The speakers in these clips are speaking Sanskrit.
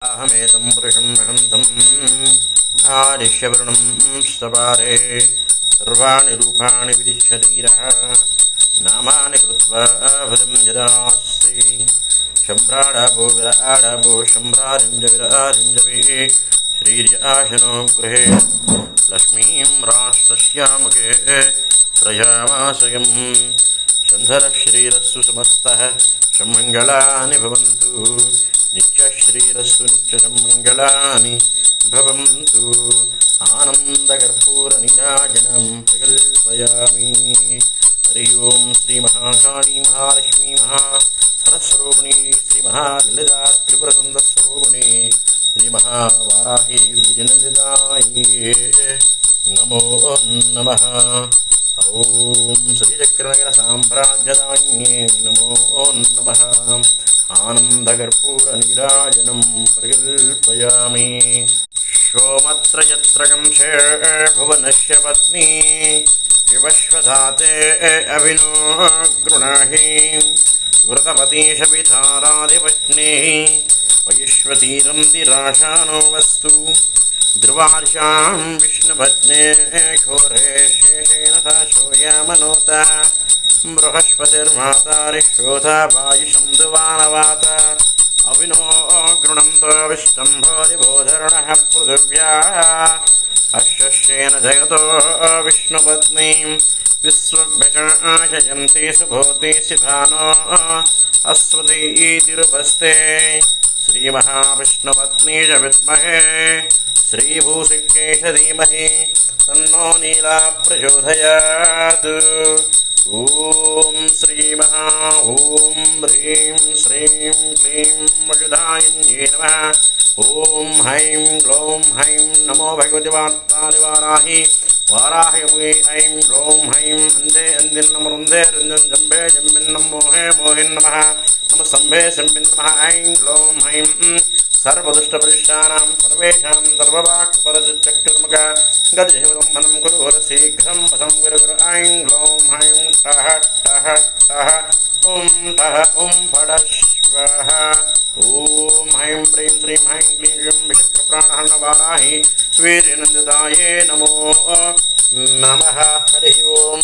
अहमेतं पुरुषं महन्तं आदिश्यवर्णं सपारे सर्वाणि रूपाणि विदिश्यतीरः नामानि कृत्वा भुजं यदास्ति शम्भ्राडाभो विराडाभो शम्भ्रारिञ्ज विरारिञ्जवे श्रीर्याशनो गृहे लक्ष्मीं राष्ट्रस्यामुखे प्रजामाशयं सन्धरश्रीरस्सु समस्तः षण्मङ्गलानि भवन्तु नित्यश्रीरस्सु नित्यसन्मङ्गलानि भवन्तु आनन्दकर्पूरनीराजनं प्रकल्पयामि। हरि ओं श्रीमहाकाली महालक्ष्मी महासरस्वरूपिणी श्रीमहाललिता त्रिपुरसुन्दरस्वरूपिणी श्रीमहावाराही वीर्यनन्दितायै नमो नमः। ॐ श्रीचक्रनगरसाम्राज्यदान्ये नमो नमः। आनन्दकर्पूरनीराजनं प्रकल्पयामि। सोमत्रयत्रकं भुवनस्य पत्नी विवश्वधाते अभिनो गृणाहि व्रतपति शपितारादिपत्नीः वैश्वतीरं तिराशानो वस्तु ध्रुवार्षां विष्णुपत्ने घोरे शेषेण सा शोयामनोता बृहस्पतिर्मातारिश्रोधा वायुषं दुवानवात अभिनो गृणन्तो विष्टम्भोरिभोधरणः पृथिव्याः अश्वश्येन जगतो विष्णुपत्नीं विश्वभ्यशयन्ति सुभूति सिभानो अस्वतीतिरुपस्ते श्रीमहाविष्णुपत्नी च विद्महे श्रीभूषिकेश धीमहि तन्नो नीला प्रचोदयात्। ॐ श्रीमहा ॐ ह्रीं श्रीं क्लीं मजुधायिन्ये नमः। ॐ हैं क्लौं हैं नमो भगवति वार्तानिवाराहि वाराह्यमुगे ऐं क्लौं हैं अन्धे अन्दिन्नमरुन्धे रुञ्जं जम्बे जम्बिन्नं मोहे मोहिन्नमः नमः सम्भे शम्बिन् नमः। ऐं क्लौं हैं सर्वदुष्टपरिष्टानां सर्वेषां सर्ववाक्पदचक्षुर्मुख गजहेवदम्भनं कुरु शीघ्रं वशं गुरु गुरु। ऐं क्लौं हैं टः टः टः ॐ टः ॐ फट स्वाहा। ॐ हैं प्रीं श्रीं हैं क्लीं श्रीं विशक्रप्राणहरणवाराहि वीर्यनन्दिताये नमो नमः। हरिः ओं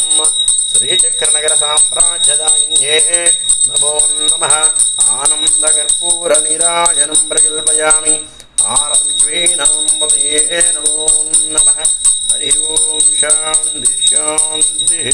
श्रीचक्रनगरसाम्राज्यदान्ये नमो नमः। आनन्दकर्पूरनीराजनं प्रकल्पयामि। आरविश्वेनां पतये नमो नमः। हरिः ओं शान्तिः शान्तिः।